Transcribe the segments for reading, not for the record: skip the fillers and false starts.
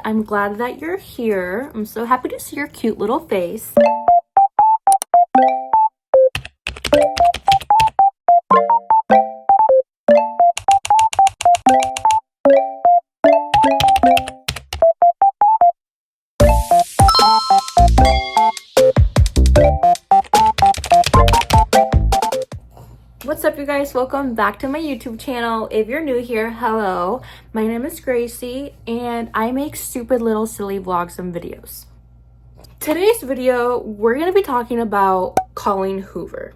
I'm glad that you're here. I'm so happy to see your cute little face. What's up, you guys? Welcome back to my YouTube channel. If you're new here, hello. My name is Gracie and I make stupid little silly vlogs and videos. Today's video, we're going to be talking about Colleen Hoover.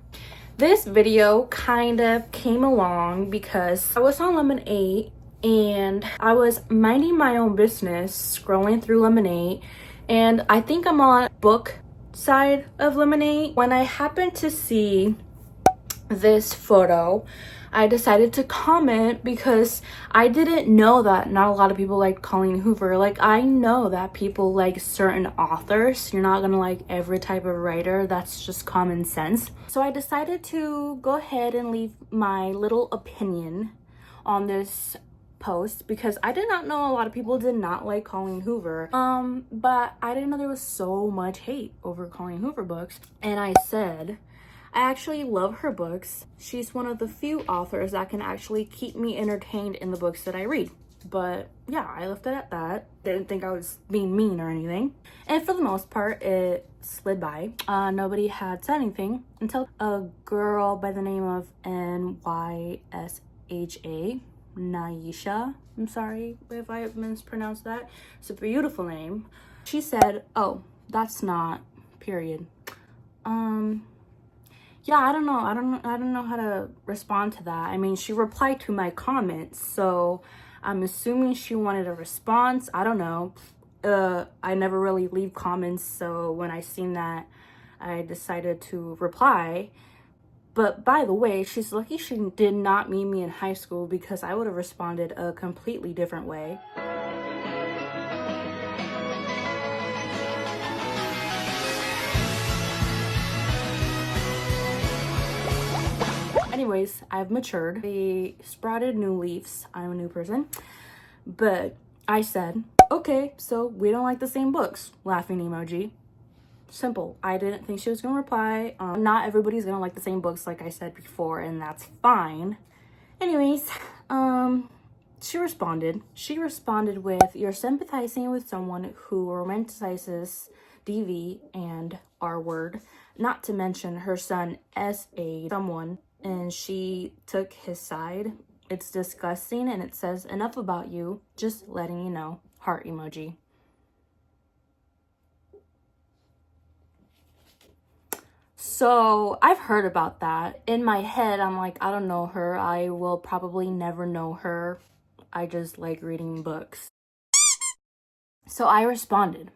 This video kind of came along because I was on Lemonade and I was minding my own business, scrolling through Lemonade, and I think I'm on book side of Lemonade when I happened to see this photo. I decided to comment because I didn't know that not a lot of people like Colleen Hoover. Like, I know that people like certain authors. You're not gonna like every type of writer. That's just common sense. So I decided to go ahead and leave my little opinion on this post because I did not know a lot of people did not like Colleen Hoover. But I didn't know there was so much hate over Colleen Hoover books. And I said, I actually love her books. She's one of the few authors that can actually keep me entertained in the books that I read. But yeah, I left it at that. Didn't think I was being mean or anything. And for the most part, it slid by. Nobody had said anything until a girl by the name of Nysha, Naisha. I'm sorry if I mispronounced that. It's a beautiful name. She said, "Oh, that's not, period." Yeah, I don't know how to respond to that. I mean, she replied to my comments, so I'm assuming she wanted a response. I don't know. I never really leave comments, so when I seen that, I decided to reply. But by the way, she's lucky she did not meet me in high school because I would have responded a completely different way. Anyways, I've matured. They sprouted new leaves. I'm a new person. But I said, okay, so we don't like the same books. Laughing emoji. Simple. I didn't think she was gonna reply. Not everybody's gonna like the same books, like I said before, and that's fine. Anyways, she responded. She responded with, "You're sympathizing with someone who romanticizes DV and R word, not to mention her son as a someone, and she took his side. It's disgusting, and it says enough about you. Just letting you know." Heart emoji. So I've heard about that. In my head, I'm like, I don't know her. I will probably never know her. I just like reading books. So I responded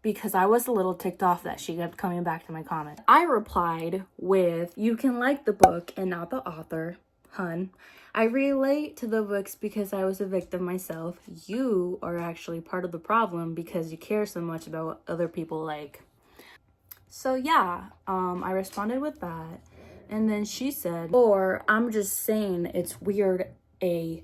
because I was a little ticked off that she kept coming back to my comment. I replied with, "You can like the book and not the author, hun. I relate to the books because I was a victim myself. You are actually part of the problem because you care so much about what other people like." So yeah, I responded with that. And then she said, "Or I'm just saying it's weird, AHELL,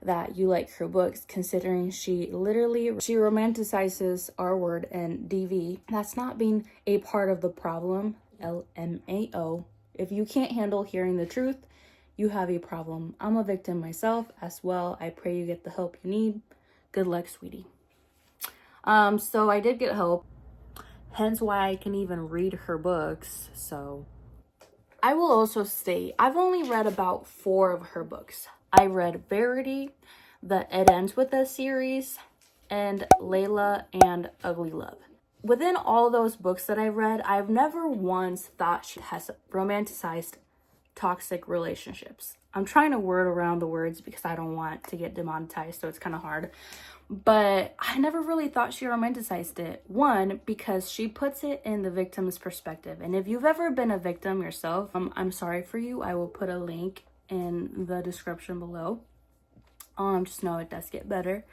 that you like her books, considering she romanticizes R word and DV. That's not being a part of the problem, LMAO. If you can't handle hearing the truth, you have a problem. I'm a victim myself as well. I pray you get the help you need. Good luck, sweetie." So I did get help. Hence why I can even read her books. So I will also state, I've only read about 4 of her books. I read VERITY, the It Ends With Us series, and Layla and Ugly Love. Within all those books that I've read, I've never once thought she has romanticized toxic relationships. I'm trying to word around the words because I don't want to get demonetized, so it's kind of hard. But I never really thought she romanticized it. One, because she puts it in the victim's perspective. And if you've ever been a victim yourself, I'm sorry for you. I will put a link in the description below. Just know it does get better.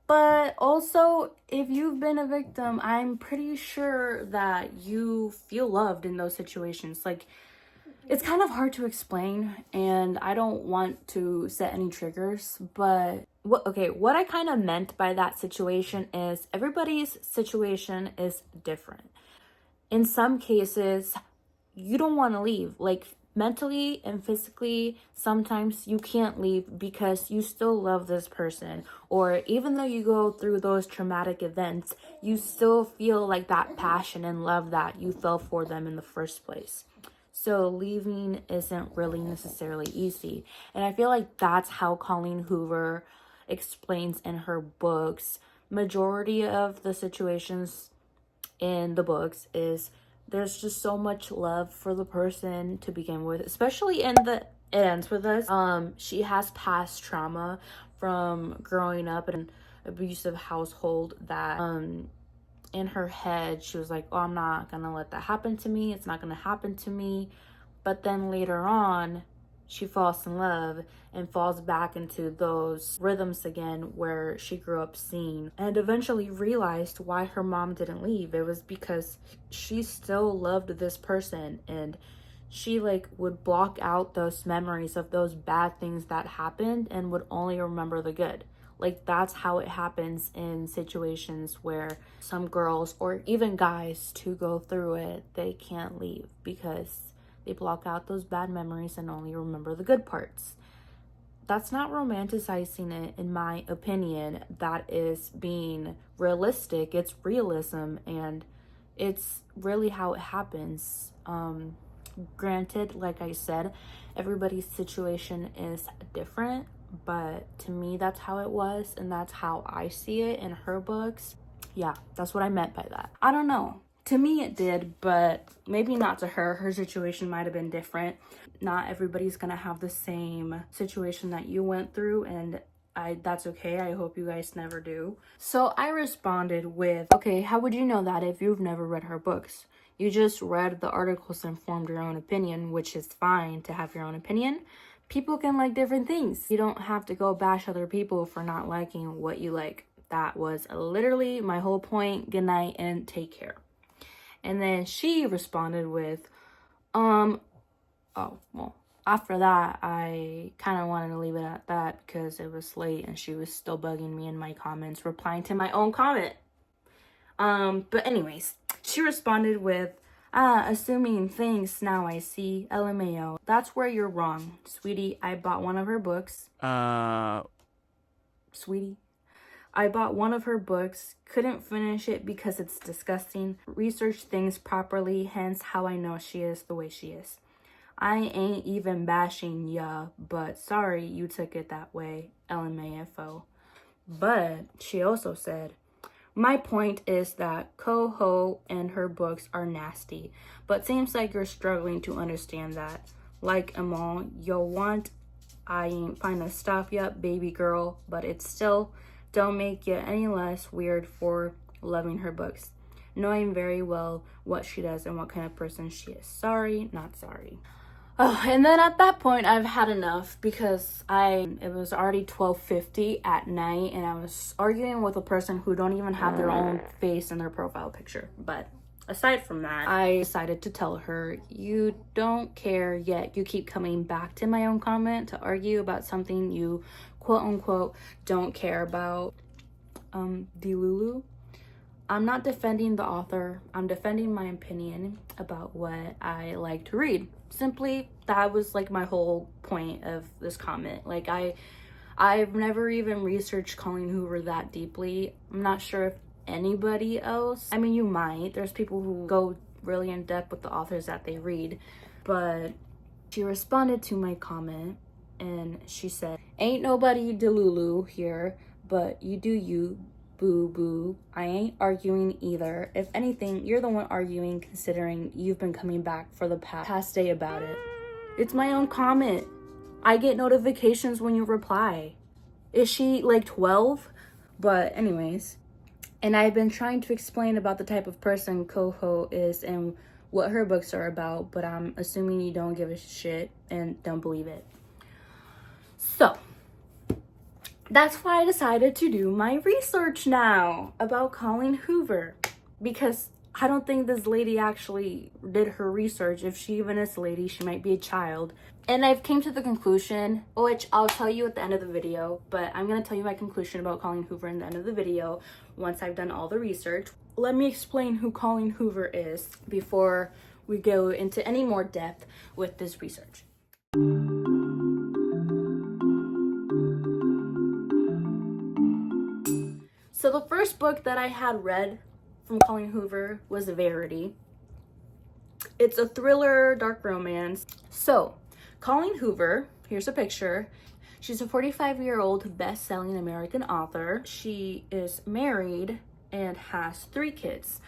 But also, if you've been a victim, I'm pretty sure that you feel loved in those situations. Like, It's kind of hard to explain, and I don't want to set any triggers, but what I kind of meant by that situation is everybody's situation is different. In some cases, you don't want to leave. Like, mentally and physically, sometimes you can't leave because you still love this person. Or even though you go through those traumatic events, you still feel like that passion and love that you felt for them in the first place. So leaving isn't really necessarily easy. And I feel like that's how Colleen Hoover explains in her books. Majority of the situations in the books is there's just so much love for the person to begin with, especially in the it ends with us. She has past trauma from growing up in an abusive household that in her head she was like, oh, I'm not gonna let that happen to me, it's not gonna happen to me. But then later on she falls in love and falls back into those rhythms again where she grew up seeing, and eventually realized why her mom didn't leave. It was because she still loved this person, and she like would block out those memories of those bad things that happened and would only remember the good. Like, that's how it happens in situations where some girls or even guys to go through it, they can't leave because they block out those bad memories and only remember the good parts. That's not romanticizing it, in my opinion. That is being realistic. It's realism, and it's really how it happens. Granted, like I said, everybody's situation is different, but to me, that's how it was, and that's how I see it in her books. Yeah, that's what I meant by that. I don't know. To me, it did, but maybe not to her. Her situation might have been different. Not everybody's gonna have the same situation that you went through, and that's okay. I hope you guys never do. So I responded with, okay, how would you know that if you've never read her books? You just read the articles and formed your own opinion, which is fine to have your own opinion. People can like different things. You don't have to go bash other people for not liking what you like. That was literally my whole point. Good night and take care. And then she responded with, oh, well, after that, I kind of wanted to leave it at that because it was late and she was still bugging me in my comments, replying to my own comment. But anyways, she responded with, assuming things now I see, LMAO. That's where you're wrong, sweetie. I bought one of her books. Sweetie. I bought one of her books, couldn't finish it because it's disgusting. Researched things properly, hence how I know she is the way she is. I ain't even bashing ya, but sorry you took it that way, LMAFO. But she also said, my point is that Coho and her books are nasty, but seems like you're struggling to understand that. Like Amal, you'll want, I ain't finna stop ya, baby girl, but it's still don't make you any less weird for loving her books, knowing very well what she does and what kind of person she is. Sorry, not sorry. Oh, and then at that point, I've had enough because it was already 12:50 at night, and I was arguing with a person who don't even have their own face in their profile picture. But aside from that, I decided to tell her, you don't care yet. You keep coming back to my own comment to argue about something you quote unquote don't care about. Delulu. I'm not defending the author. I'm defending my opinion about what I like to read. Simply, that was like my whole point of this comment. Like, I've never even researched Colleen Hoover that deeply. I'm not sure if anybody else, I mean, you might. There's people who go really in depth with the authors that they read. But she responded to my comment and she said, ain't nobody Delulu here, but you do you. Boo boo. I ain't arguing either. If anything, you're the one arguing, considering you've been coming back for the past day about it. It's my own comment. I get notifications when you reply. Is she like 12? But anyways, and I've been trying to explain about the type of person Coho is and what her books are about, but I'm assuming you don't give a shit and don't believe it. So that's why I decided to do my research now about Colleen Hoover, because I don't think this lady actually did her research. If she even is a lady, she might be a child. And I've came to the conclusion, which I'll tell you at the end of the video, but I'm gonna tell you my conclusion about Colleen Hoover in the end of the video once I've done all the research. Let me explain who Colleen Hoover is before we go into any more depth with this research. So the first book that I had read from Colleen Hoover was VERITY. It's a thriller, dark romance. So, Colleen Hoover, here's a picture. She's a 45-year-old best-selling American author. She is married and has 3 kids.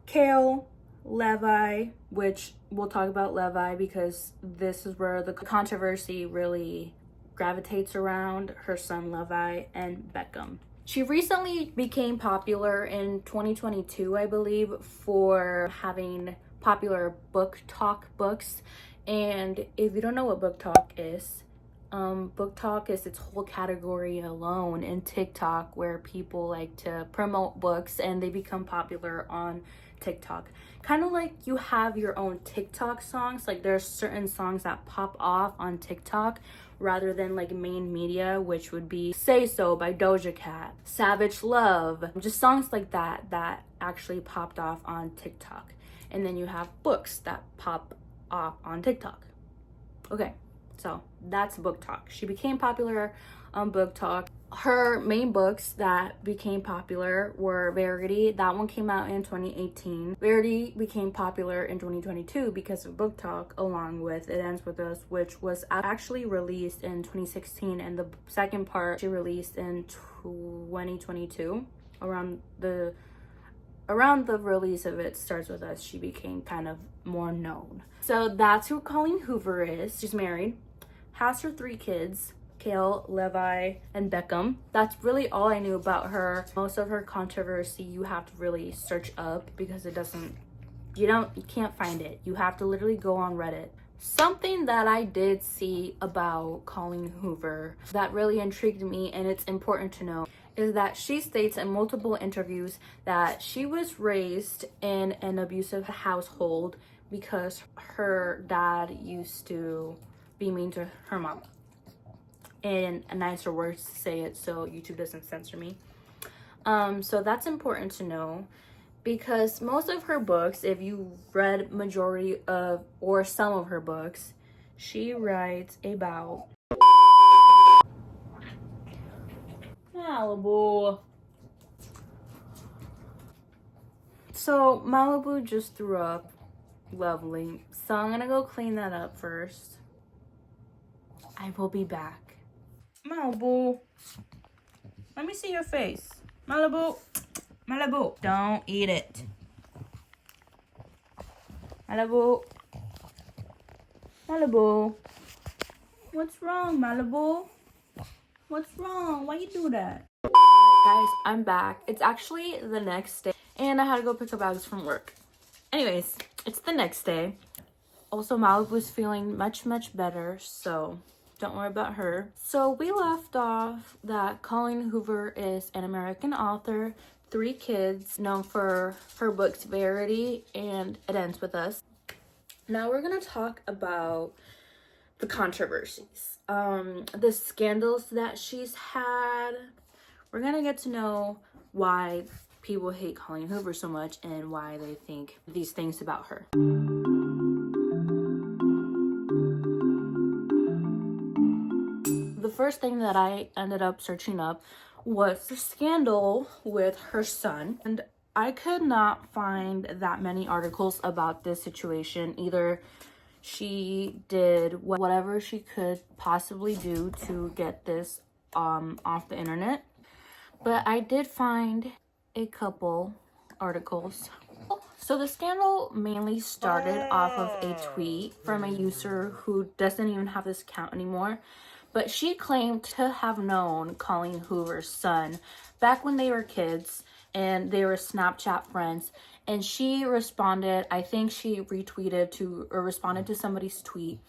Kale, Levi, which we'll talk about Levi because this is where the controversy really gravitates around, her son Levi, and Beckham. She recently became popular in 2022, I believe, for having popular book talk books. And if you don't know what book talk is its whole category alone in TikTok, where people like to promote books and they become popular on TikTok. Kind of like you have your own TikTok songs, like there's certain songs that pop off on TikTok rather than like main media, which would be Say So by Doja Cat, Savage Love, just songs like that that actually popped off on TikTok. And then you have books that pop off on TikTok. Okay, so that's book talk. She became popular on book talk. Her main books that became popular were VERITY. That one came out in 2018. VERITY became popular in 2022 because of book talk, along with It Ends With Us, which was actually released in 2016, and the second part she released in 2022. Around the release of It Starts With Us, she became kind of more known. So that's who Colleen Hoover is. She's married, has her 3 kids, Kale, Levi, and Beckham. That's really all I knew about her. Most of her controversy you have to really search up because you can't find it. You have to literally go on Reddit. Something that I did see about Colleen Hoover that really intrigued me, and it's important to know, is that she states in multiple interviews that she was raised in an abusive household because her dad used to be mean to her mom. In nicer words to say it so YouTube doesn't censor me. So that's important to know because most of her books, if you read majority of or some of her books, she writes about Malibu. So Malibu just threw up. Lovely. So I'm gonna go clean that up first. I will be back. Malibu, let me see your face. Malibu, Malibu, don't eat it. Malibu, Malibu, what's wrong, Malibu? What's wrong? Why you do that? Alright guys, I'm back. It's actually the next day and I had to go pick up bags from work. Anyways, it's the next day. Also, Malibu's feeling much better, so don't worry about her. So we left off that Colleen Hoover is an American author, 3 kids, known for her books VERITY and It Ends With Us. Now we're gonna talk about the controversies, the scandals that she's had. We're gonna get to know why people hate Colleen Hoover so much and why they think these things about her. The first thing that I ended up searching up was the scandal with her son, and I could not find that many articles about this situation. Either she did whatever she could possibly do to get this off the internet, but I did find a couple articles. So the scandal mainly started off of a tweet from a user who doesn't even have this account anymore. But she claimed to have known Colleen Hoover's son back when they were kids and they were Snapchat friends. And she responded, I think she retweeted to or responded to somebody's tweet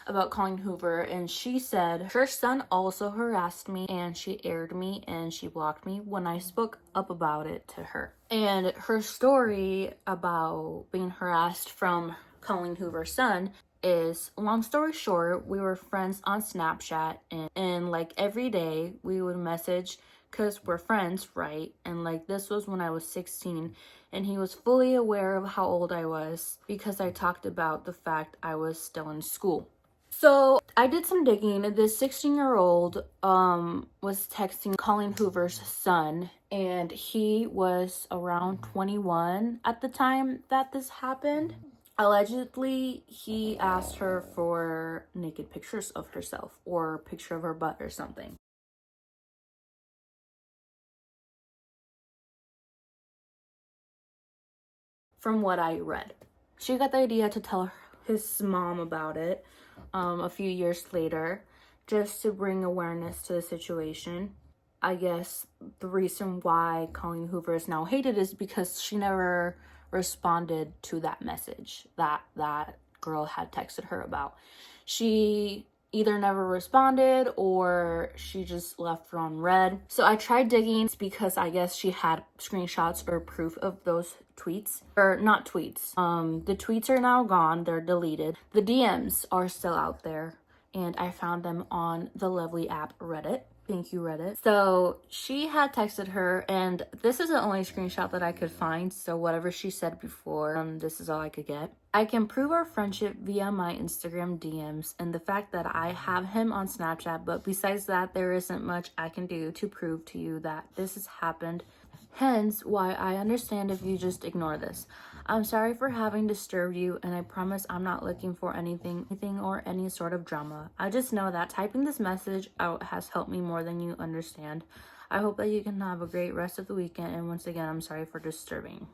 about Colleen Hoover, and she said her son also harassed me, and she aired me, and she blocked me when I spoke up about it to her. And her story about being harassed from Colleen Hoover's son is, long story short, we were friends on Snapchat, and like every day we would message because we're friends, right? And like this was when I was 16, and he was fully aware of how old I was because I talked about the fact I was still in school. So I did some digging. This 16-year-old was texting Colleen Hoover's son, and he was around 21 at the time that this happened. Allegedly, he asked her for naked pictures of herself or a picture of her butt or something. From what I read, she got the idea to tell his mom about it a few years later, just to bring awareness to the situation. I guess the reason why Colleen Hoover is now hated is because she never responded to that message that that girl had texted her about. She either never responded or she just left it on read. So I tried digging because I guess she had screenshots or proof of those tweets. Or not tweets. The tweets are now gone. They're deleted. The DMs are still out there, and I found them on the lovely app Reddit. Thank you, Reddit. So she had texted her, and this is the only screenshot that I could find. So whatever she said before, this is all I could get. I can prove our friendship via my Instagram DMs and the fact that I have him on Snapchat. But besides that, there isn't much I can do to prove to you that this has happened. Hence why I understand if you just ignore this. I'm sorry for having disturbed you, and I promise I'm not looking for anything or any sort of drama. I just know that typing this message out has helped me more than you understand. I hope that you can have a great rest of the weekend, and once again, I'm sorry for disturbing.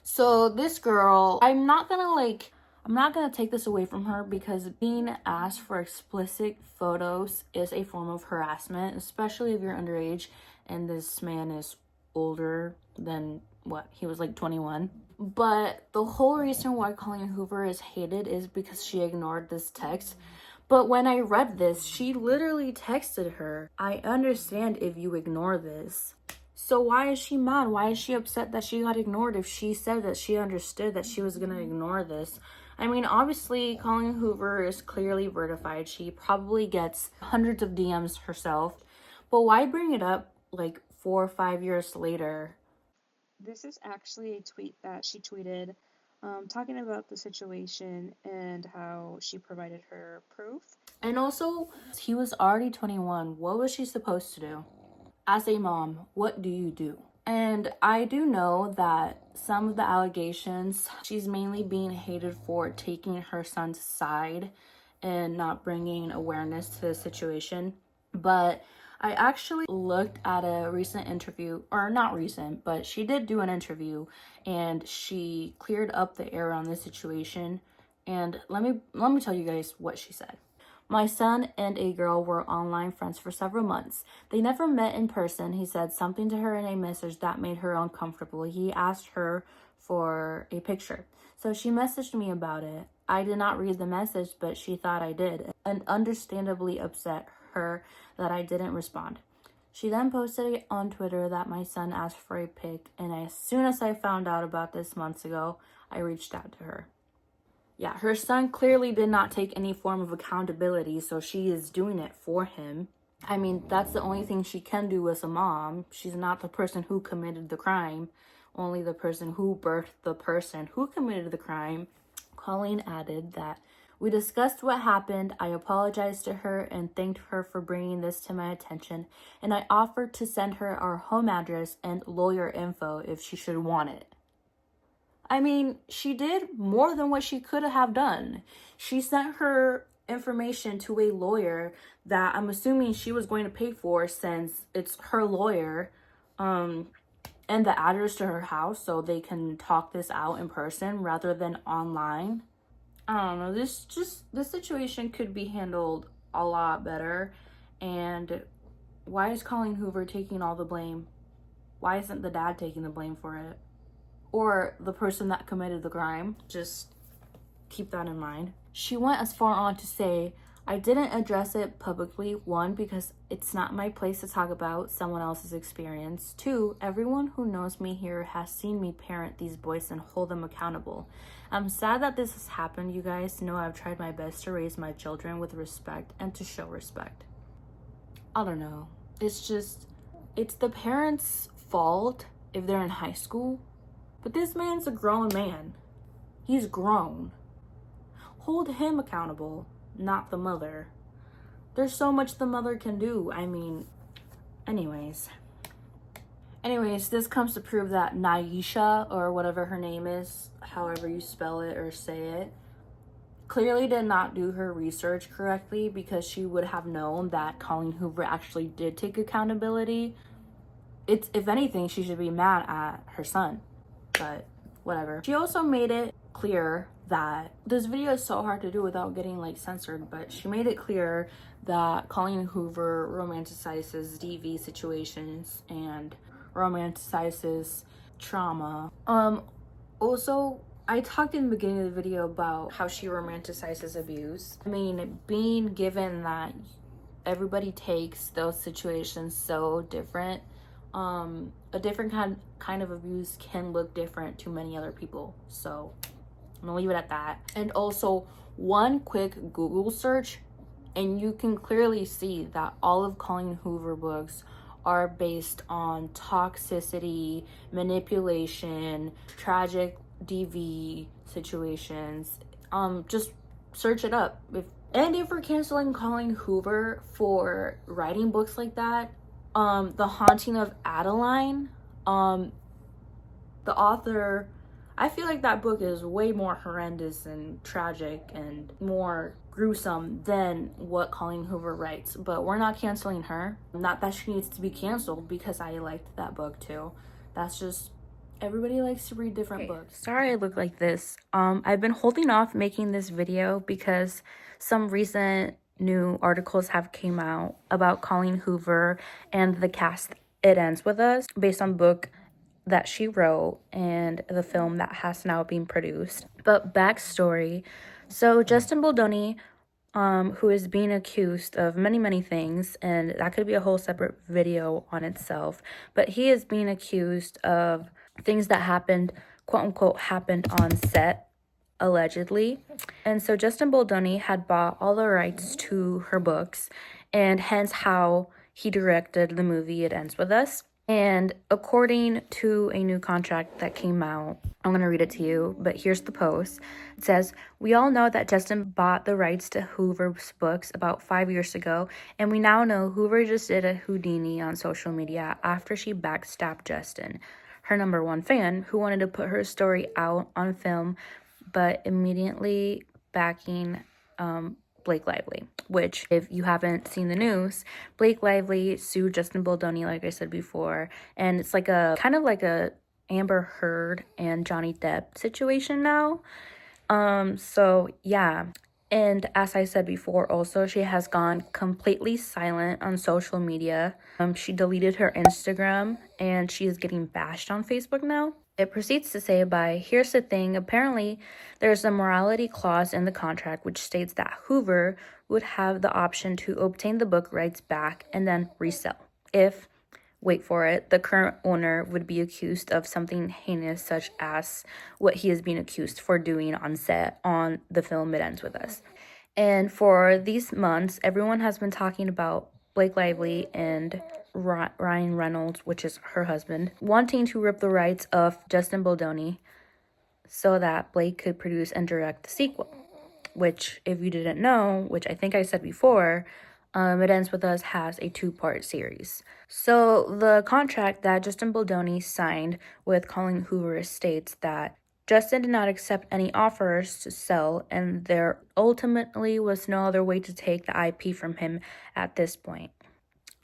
So this girl, I'm not gonna take this away from her because being asked for explicit photos is a form of harassment, especially if you're underage and this man is older than what, he was like 21. But the whole reason why Colleen Hoover is hated is because she ignored this text. But when I read this, she literally texted her, I understand if you ignore this. So why is she mad? Why is she upset that she got ignored if she said that she understood that she was gonna ignore this? I mean, obviously, Colleen Hoover is clearly verified. She probably gets hundreds of DMs herself. But why bring it up like 4 or 5 years later? This is actually a tweet that she tweeted talking about the situation and how she provided her proof. And also, he was already 21. What was she supposed to do? As a mom, what do you do? And I do know that some of the allegations, she's mainly being hated for taking her son's side and not bringing awareness to the situation. But I actually looked at a recent interview, or not recent, but she did do an interview, and she cleared up the air on this situation. And let me tell you guys what she said. My son and a girl were online friends for several months. They never met in person. He said something to her in a message that made her uncomfortable. He asked her for a picture. So she messaged me about it. I did not read the message, but she thought I did, and understandably upset her that I didn't respond. She then posted on Twitter that my son asked for a pic, and as soon as I found out about this months ago, I reached out to her. Yeah, her son clearly did not take any form of accountability, so she is doing it for him. I mean, that's the only thing she can do as a mom. She's not the person who committed the crime, only the person who birthed the person who committed the crime. Colleen added that we discussed what happened. I apologized to her and thanked her for bringing this to my attention, and I offered to send her our home address and lawyer info if she should want it. I mean, she did more than what she could have done. She sent her information to a lawyer that I'm assuming she was going to pay for since it's her lawyer, and the address to her house so they can talk this out in person rather than online. I don't know, this situation could be handled a lot better. And why is Colleen Hoover taking all the blame? Why isn't the dad taking the blame for it? Or the person that committed the crime? Just keep that in mind. She went as far on to say, I didn't address it publicly. 1, because it's not my place to talk about someone else's experience. 2, everyone who knows me here has seen me parent these boys and hold them accountable. I'm sad that this has happened. You guys know I've tried my best to raise my children with respect and to show respect. I don't know. It's the parents' fault if they're in high school. But this man's a grown man. He's grown. Hold him accountable, not the mother. There's so much the mother can do. I mean, anyways, this comes to prove that Naisha, or whatever her name is, however you spell it or say it, clearly did not do her research correctly, because she would have known that Colleen Hoover actually did take accountability. If anything, she should be mad at her son, but whatever. She also made it clear that this video is so hard to do without getting like censored, but she made it clear that Colleen Hoover romanticizes DV situations and romanticizes trauma. Also, I talked in the beginning of the video about how she romanticizes abuse. I mean, being given that everybody takes those situations so different, a different kind of abuse can look different to many other people. So I'm gonna leave it at that. And also, one quick Google search and you can clearly see that all of Colleen Hoover books are based on toxicity, manipulation, tragic DV situations. Just search it up. If we're canceling Colleen Hoover for writing books like that, The Haunting of Adeline, the author, I feel like that book is way more horrendous and tragic and more gruesome than what Colleen Hoover writes, but we're not canceling her. Not that she needs to be canceled, because I liked that book too. That's just, everybody likes to read different books. Sorry I look like this. I've been holding off making this video because some recent new articles have came out about Colleen Hoover and the cast It Ends With Us, based on book that she wrote and the film that has now been produced. But backstory, so Justin Baldoni, who is being accused of many things, and that could be a whole separate video on itself, but he is being accused of things that happened, quote unquote, happened on set, allegedly. And so Justin Baldoni had bought all the rights to her books, and hence how he directed the movie It Ends With Us. And according to a new contract that came out, I'm going to read it to you, but here's the post. It says, "We all know that Justin bought the rights to Hoover's books about 5 years ago, and we now know Hoover just did a Houdini on social media after she backstabbed Justin, her #1 fan, who wanted to put her story out on film, but immediately backing Blake Lively," which, if you haven't seen the news, Blake Lively sued Justin Baldoni, like I said before, and it's like a kind of like a Amber Heard and Johnny Depp situation now. So yeah. And as I said before, also, she has gone completely silent on social media. She deleted her Instagram, and she is getting bashed on Facebook now. It proceeds to say, here's the thing, apparently there's a morality clause in the contract which states that Hoover would have the option to obtain the book rights back and then resell if, wait for it, the current owner would be accused of something heinous such as what he is being accused for doing on set on the film It Ends With Us. And for these months, everyone has been talking about Blake Lively and Ryan Reynolds, which is her husband, wanting to rip the rights of Justin Baldoni so that Blake could produce and direct the sequel, which, if you didn't know, which I think I said before, It Ends With Us has a 2-part series. So the contract that Justin Baldoni signed with Colleen Hoover states that Justin did not accept any offers to sell, and there ultimately was no other way to take the IP from him at this point.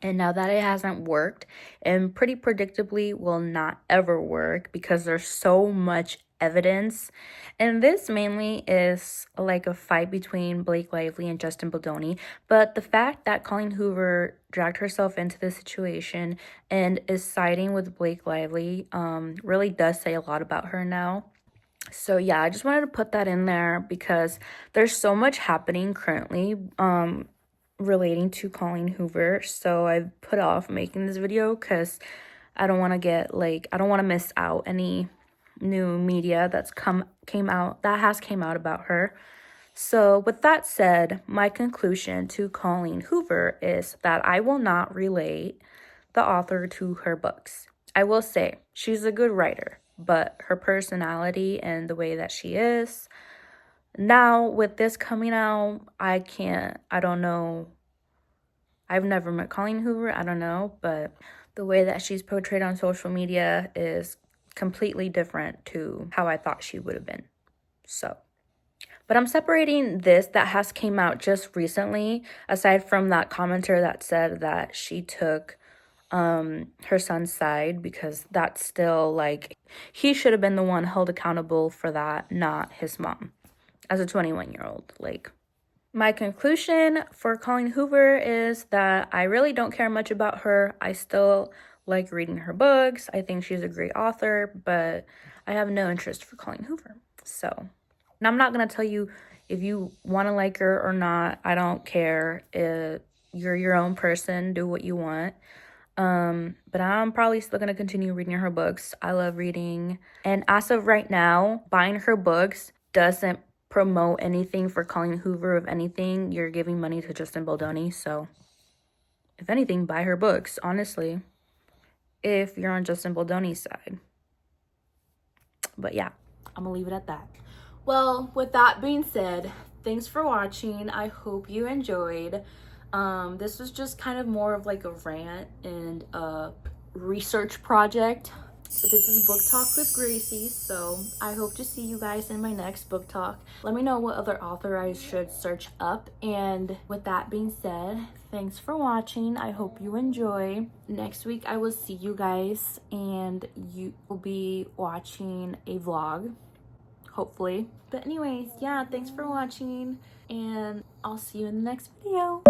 And now that it hasn't worked, and pretty predictably will not ever work because there's so much evidence, and this mainly is like a fight between Blake Lively and Justin Baldoni, but the fact that Colleen Hoover dragged herself into this situation and is siding with Blake Lively really does say a lot about her now. So yeah, I just wanted to put that in there because there's so much happening currently relating to Colleen Hoover. So I put off making this video because I don't want to get I don't want to miss out any new media that came out about her. So with that said, my conclusion to Colleen Hoover is that I will not relate the author to her books. I will say she's a good writer, but her personality and the way that she is, now with this coming out, I don't know. I've never met Colleen Hoover, I don't know, but the way that she's portrayed on social media is completely different to how I thought she would have been. So, but I'm separating this that has came out just recently, aside from that commenter that said that she took her son's side, because that's still he should have been the one held accountable for that, not his mom as a 21-year-old. My conclusion for Colleen Hoover is that I really don't care much about her. I still like reading her books. I think she's a great author, but I have no interest for Colleen Hoover. So, and I'm not going to tell you if you want to like her or not. I don't care. You're your own person. Do what you want. But I'm probably still going to continue reading her books. I love reading. And as of right now, buying her books doesn't promote anything for Colleen Hoover. If anything, you're giving money to Justin Baldoni. So, if anything, buy her books, honestly, if you're on Justin Baldoni's side. But yeah, I'm going to leave it at that. Well, with that being said, thanks for watching. I hope you enjoyed. This was just kind of more of a rant and a research project. But this is Book Talk with Gracie, so I hope to see you guys in my next book talk. Let me know what other author I should search up. And with that being said, thanks for watching. I hope you enjoy. Next week I will see you guys and you will be watching a vlog, hopefully. But anyways, yeah, thanks for watching and I'll see you in the next video.